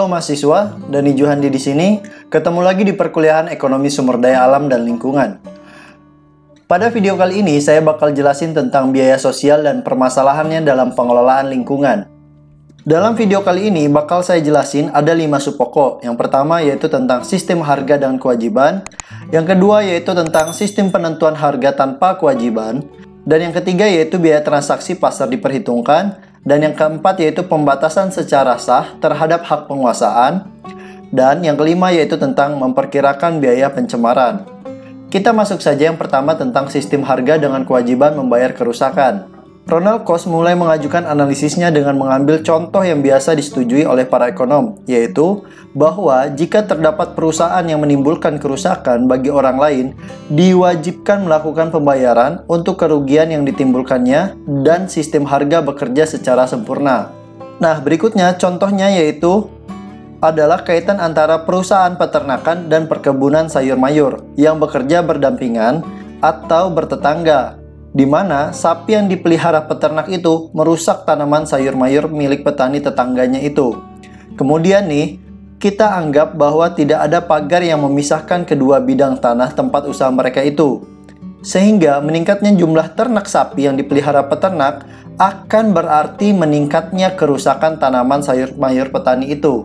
Halo mahasiswa, Dani Juhandi di sini. Ketemu lagi di perkuliahan Ekonomi Sumber Daya Alam dan Lingkungan. Pada video kali ini saya bakal jelasin tentang biaya sosial dan permasalahannya dalam pengelolaan lingkungan. Dalam video kali ini bakal saya jelasin ada 5 sub pokok. Yang pertama yaitu tentang sistem harga dan kewajiban. Yang kedua yaitu tentang sistem penentuan harga tanpa kewajiban. Dan yang ketiga yaitu biaya transaksi pasar diperhitungkan. Dan yang keempat yaitu pembatasan secara sah terhadap hak penguasaan. Dan yang kelima yaitu tentang memperkirakan biaya pencemaran. Kita masuk saja yang pertama tentang sistem harga dengan kewajiban membayar kerusakan. Ronald Coase mulai mengajukan analisisnya dengan mengambil contoh yang biasa disetujui oleh para ekonom, yaitu bahwa jika terdapat perusahaan yang menimbulkan kerusakan bagi orang lain, diwajibkan melakukan pembayaran untuk kerugian yang ditimbulkannya dan sistem harga bekerja secara sempurna. Nah, berikutnya contohnya yaitu adalah kaitan antara perusahaan peternakan dan perkebunan sayur mayur yang bekerja berdampingan atau bertetangga, di mana sapi yang dipelihara peternak itu merusak tanaman sayur mayur milik petani tetangganya itu. Kemudian nih, kita anggap bahwa tidak ada pagar yang memisahkan kedua bidang tanah tempat usaha mereka itu. Sehingga meningkatnya jumlah ternak sapi yang dipelihara peternak akan berarti meningkatnya kerusakan tanaman sayur mayur petani itu.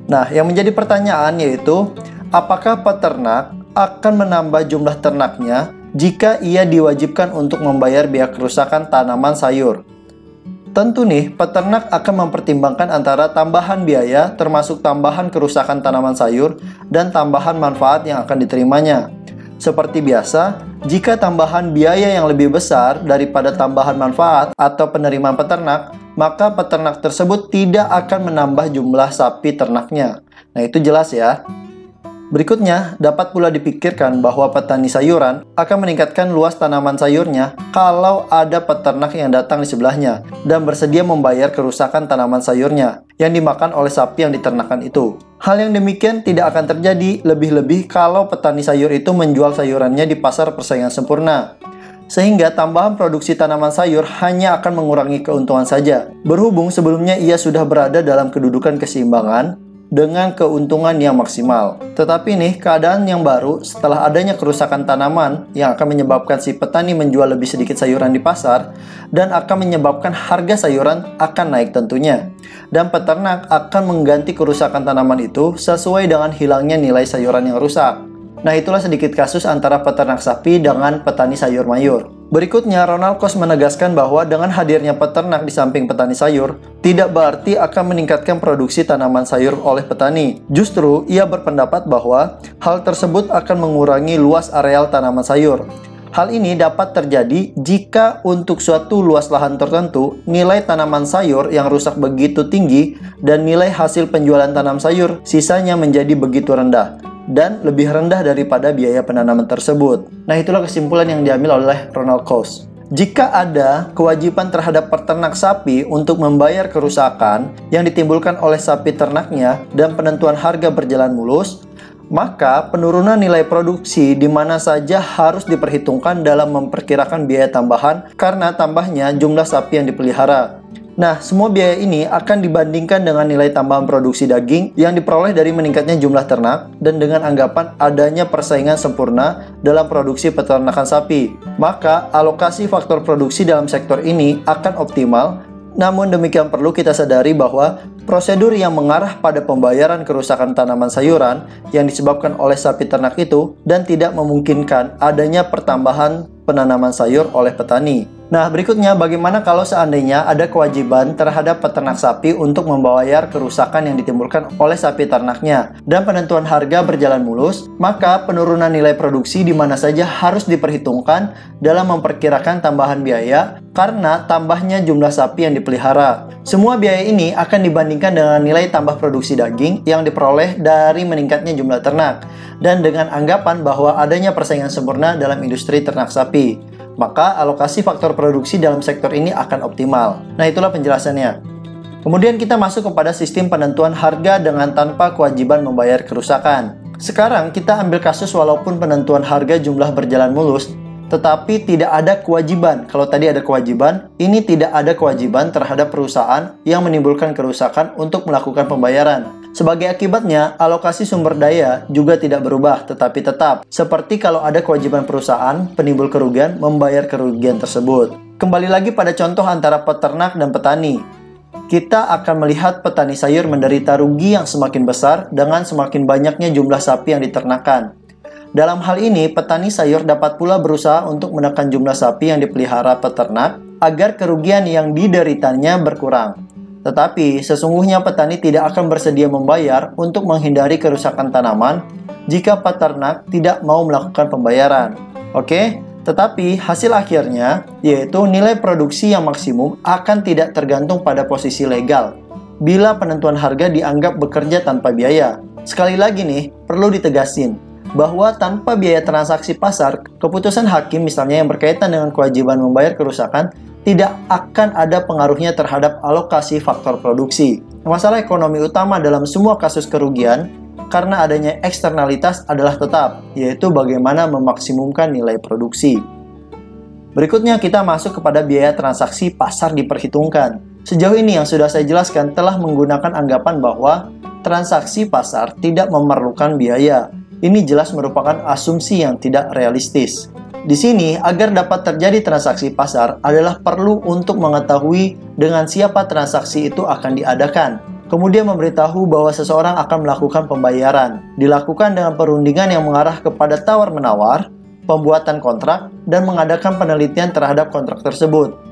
Nah, yang menjadi pertanyaan yaitu, apakah peternak akan menambah jumlah ternaknya jika ia diwajibkan untuk membayar biaya kerusakan tanaman sayur? Tentu nih, peternak akan mempertimbangkan antara tambahan biaya termasuk tambahan kerusakan tanaman sayur dan tambahan manfaat yang akan diterimanya. Seperti biasa, jika tambahan biaya yang lebih besar daripada tambahan manfaat atau penerimaan peternak, maka peternak tersebut tidak akan menambah jumlah sapi ternaknya. Nah, itu jelas ya. Berikutnya, dapat pula dipikirkan bahwa petani sayuran akan meningkatkan luas tanaman sayurnya kalau ada peternak yang datang di sebelahnya dan bersedia membayar kerusakan tanaman sayurnya yang dimakan oleh sapi yang diternakan itu. Hal yang demikian tidak akan terjadi lebih-lebih kalau petani sayur itu menjual sayurannya di pasar persaingan sempurna. Sehingga tambahan produksi tanaman sayur hanya akan mengurangi keuntungan saja. Berhubung sebelumnya ia sudah berada dalam kedudukan keseimbangan dengan keuntungan yang maksimal. Tetapi nih, keadaan yang baru setelah adanya kerusakan tanaman yang akan menyebabkan si petani menjual lebih sedikit sayuran di pasar dan akan menyebabkan harga sayuran akan naik tentunya. Dan peternak akan mengganti kerusakan tanaman itu sesuai dengan hilangnya nilai sayuran yang rusak. Nah, itulah sedikit kasus antara peternak sapi dengan petani sayur mayur. Berikutnya, Ronald Coase menegaskan bahwa dengan hadirnya peternak di samping petani sayur, tidak berarti akan meningkatkan produksi tanaman sayur oleh petani. Justru, ia berpendapat bahwa hal tersebut akan mengurangi luas areal tanaman sayur. Hal ini dapat terjadi jika untuk suatu luas lahan tertentu, nilai tanaman sayur yang rusak begitu tinggi dan nilai hasil penjualan tanam sayur sisanya menjadi begitu rendah dan lebih rendah daripada biaya penanaman tersebut. Nah, itulah kesimpulan yang diambil oleh Ronald Coase. Jika ada kewajiban terhadap peternak sapi untuk membayar kerusakan yang ditimbulkan oleh sapi ternaknya dan penentuan harga berjalan mulus, maka penurunan nilai produksi di mana saja harus diperhitungkan dalam memperkirakan biaya tambahan karena tambahnya jumlah sapi yang dipelihara. Nah, semua biaya ini akan dibandingkan dengan nilai tambahan produksi daging yang diperoleh dari meningkatnya jumlah ternak dan dengan anggapan adanya persaingan sempurna dalam produksi peternakan sapi. Maka, alokasi faktor produksi dalam sektor ini akan optimal. Namun demikian perlu kita sadari bahwa prosedur yang mengarah pada pembayaran kerusakan tanaman sayuran yang disebabkan oleh sapi ternak itu dan tidak memungkinkan adanya pertambahan penanaman sayur oleh petani. Nah, berikutnya bagaimana kalau seandainya ada kewajiban terhadap peternak sapi untuk membayar kerusakan yang ditimbulkan oleh sapi ternaknya dan penentuan harga berjalan mulus, maka penurunan nilai produksi di mana saja harus diperhitungkan dalam memperkirakan tambahan biaya karena tambahnya jumlah sapi yang dipelihara. Semua biaya ini akan dibandingkan dengan nilai tambah produksi daging yang diperoleh dari meningkatnya jumlah ternak dan dengan anggapan bahwa adanya persaingan sempurna dalam industri ternak sapi. Maka alokasi faktor produksi dalam sektor ini akan optimal. Nah, itulah penjelasannya. Kemudian kita masuk kepada sistem penentuan harga dengan tanpa kewajiban membayar kerusakan. Sekarang kita ambil kasus walaupun penentuan harga jumlah berjalan mulus, tetapi tidak ada kewajiban. Kalau tadi ada kewajiban, ini tidak ada kewajiban terhadap perusahaan yang menimbulkan kerusakan untuk melakukan pembayaran. Sebagai akibatnya, alokasi sumber daya juga tidak berubah, tetapi tetap. Seperti kalau ada kewajiban perusahaan, penimbul kerugian membayar kerugian tersebut. Kembali lagi pada contoh antara peternak dan petani. Kita akan melihat petani sayur menderita rugi yang semakin besar dengan semakin banyaknya jumlah sapi yang diternakan. Dalam hal ini, petani sayur dapat pula berusaha untuk menekan jumlah sapi yang dipelihara peternak agar kerugian yang dideritanya berkurang. Tetapi, sesungguhnya petani tidak akan bersedia membayar untuk menghindari kerusakan tanaman jika peternak tidak mau melakukan pembayaran. Oke? Tetapi, hasil akhirnya, yaitu nilai produksi yang maksimum akan tidak tergantung pada posisi legal bila penentuan harga dianggap bekerja tanpa biaya. Sekali lagi nih, perlu ditegasin bahwa tanpa biaya transaksi pasar, keputusan hakim misalnya yang berkaitan dengan kewajiban membayar kerusakan tidak akan ada pengaruhnya terhadap alokasi faktor produksi. Masalah ekonomi utama dalam semua kasus kerugian karena adanya eksternalitas adalah tetap, yaitu bagaimana memaksimumkan nilai produksi. Berikutnya kita masuk kepada biaya transaksi pasar diperhitungkan. Sejauh ini yang sudah saya jelaskan telah menggunakan anggapan bahwa transaksi pasar tidak memerlukan biaya. Ini jelas merupakan asumsi yang tidak realistis. Di sini, agar dapat terjadi transaksi pasar adalah perlu untuk mengetahui dengan siapa transaksi itu akan diadakan. Kemudian memberitahu bahwa seseorang akan melakukan pembayaran. Dilakukan dengan perundingan yang mengarah kepada tawar-menawar, pembuatan kontrak, dan mengadakan penelitian terhadap kontrak tersebut.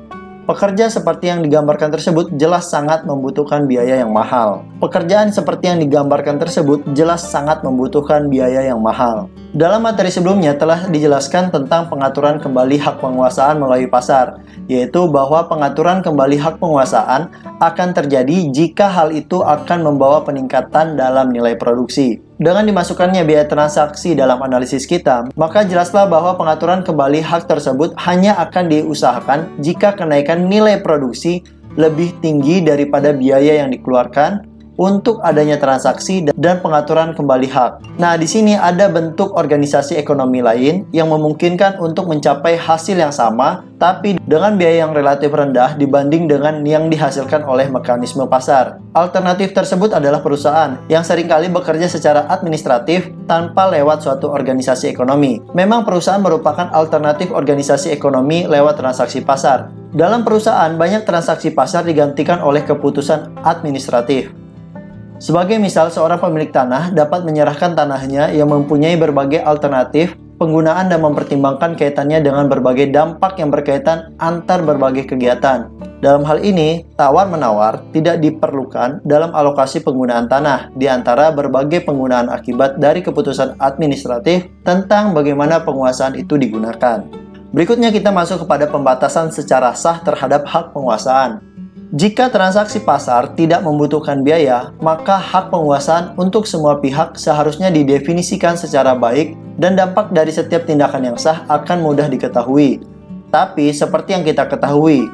Pekerja seperti yang digambarkan tersebut jelas sangat membutuhkan biaya yang mahal. Pekerjaan seperti yang digambarkan tersebut jelas sangat membutuhkan biaya yang mahal. Dalam materi sebelumnya telah dijelaskan tentang pengaturan kembali hak penguasaan melalui pasar, yaitu bahwa pengaturan kembali hak penguasaan akan terjadi jika hal itu akan membawa peningkatan dalam nilai produksi. Dengan dimasukkannya biaya transaksi dalam analisis kita, maka jelaslah bahwa pengaturan kembali hak tersebut hanya akan diusahakan jika kenaikan nilai produksi lebih tinggi daripada biaya yang dikeluarkan untuk adanya transaksi dan pengaturan kembali hak. Nah, di sini ada bentuk organisasi ekonomi lain yang memungkinkan untuk mencapai hasil yang sama, tapi dengan biaya yang relatif rendah dibanding dengan yang dihasilkan oleh mekanisme pasar. Alternatif tersebut adalah perusahaan yang seringkali bekerja secara administratif tanpa lewat suatu organisasi ekonomi. Memang perusahaan merupakan alternatif organisasi ekonomi lewat transaksi pasar. Dalam perusahaan, banyak transaksi pasar digantikan oleh keputusan administratif. Sebagai misal, seorang pemilik tanah dapat menyerahkan tanahnya yang mempunyai berbagai alternatif penggunaan dan mempertimbangkan kaitannya dengan berbagai dampak yang berkaitan antar berbagai kegiatan. Dalam hal ini, tawar-menawar tidak diperlukan dalam alokasi penggunaan tanah di antara berbagai penggunaan akibat dari keputusan administratif tentang bagaimana penguasaan itu digunakan. Berikutnya kita masuk kepada pembatasan secara sah terhadap hak penguasaan. Jika transaksi pasar tidak membutuhkan biaya, maka hak penguasaan untuk semua pihak seharusnya didefinisikan secara baik dan dampak dari setiap tindakan yang sah akan mudah diketahui. Tapi seperti yang kita ketahui,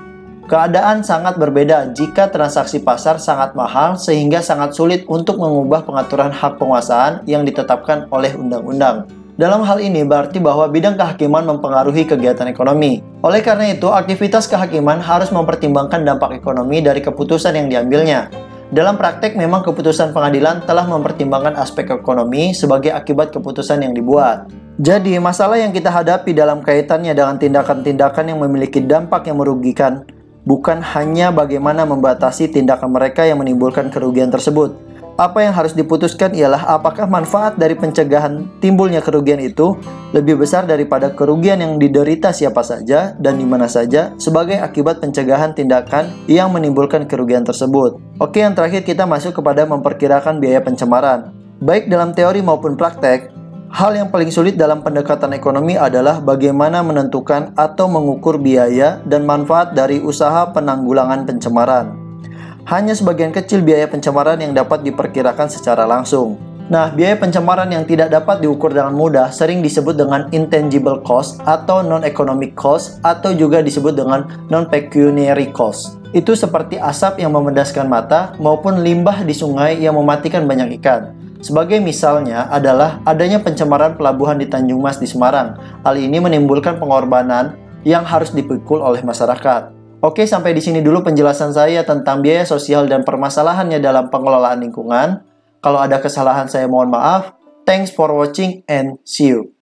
keadaan sangat berbeda jika transaksi pasar sangat mahal sehingga sangat sulit untuk mengubah pengaturan hak penguasaan yang ditetapkan oleh undang-undang. Dalam hal ini berarti bahwa bidang kehakiman mempengaruhi kegiatan ekonomi. Oleh karena itu, aktivitas kehakiman harus mempertimbangkan dampak ekonomi dari keputusan yang diambilnya. Dalam praktek, memang keputusan pengadilan telah mempertimbangkan aspek ekonomi sebagai akibat keputusan yang dibuat. Jadi, masalah yang kita hadapi dalam kaitannya dengan tindakan-tindakan yang memiliki dampak yang merugikan, bukan hanya bagaimana membatasi tindakan mereka yang menimbulkan kerugian tersebut. Apa yang harus diputuskan ialah apakah manfaat dari pencegahan timbulnya kerugian itu lebih besar daripada kerugian yang diderita siapa saja dan di mana saja sebagai akibat pencegahan tindakan yang menimbulkan kerugian tersebut. Oke, yang terakhir kita masuk kepada memperkirakan biaya pencemaran. Baik dalam teori maupun praktek, hal yang paling sulit dalam pendekatan ekonomi adalah bagaimana menentukan atau mengukur biaya dan manfaat dari usaha penanggulangan pencemaran. Hanya sebagian kecil biaya pencemaran yang dapat diperkirakan secara langsung. Nah, biaya pencemaran yang tidak dapat diukur dengan mudah sering disebut dengan intangible cost atau non-economic cost atau juga disebut dengan non-pecuniary cost. Itu seperti asap yang memedaskan mata maupun limbah di sungai yang mematikan banyak ikan. Sebagai misalnya adalah adanya pencemaran pelabuhan di Tanjung Mas di Semarang. Hal ini menimbulkan pengorbanan yang harus dipikul oleh masyarakat. Oke, sampai di sini dulu penjelasan saya tentang biaya sosial dan permasalahannya dalam pengelolaan lingkungan. Kalau ada kesalahan saya mohon maaf. Thanks for watching and see you.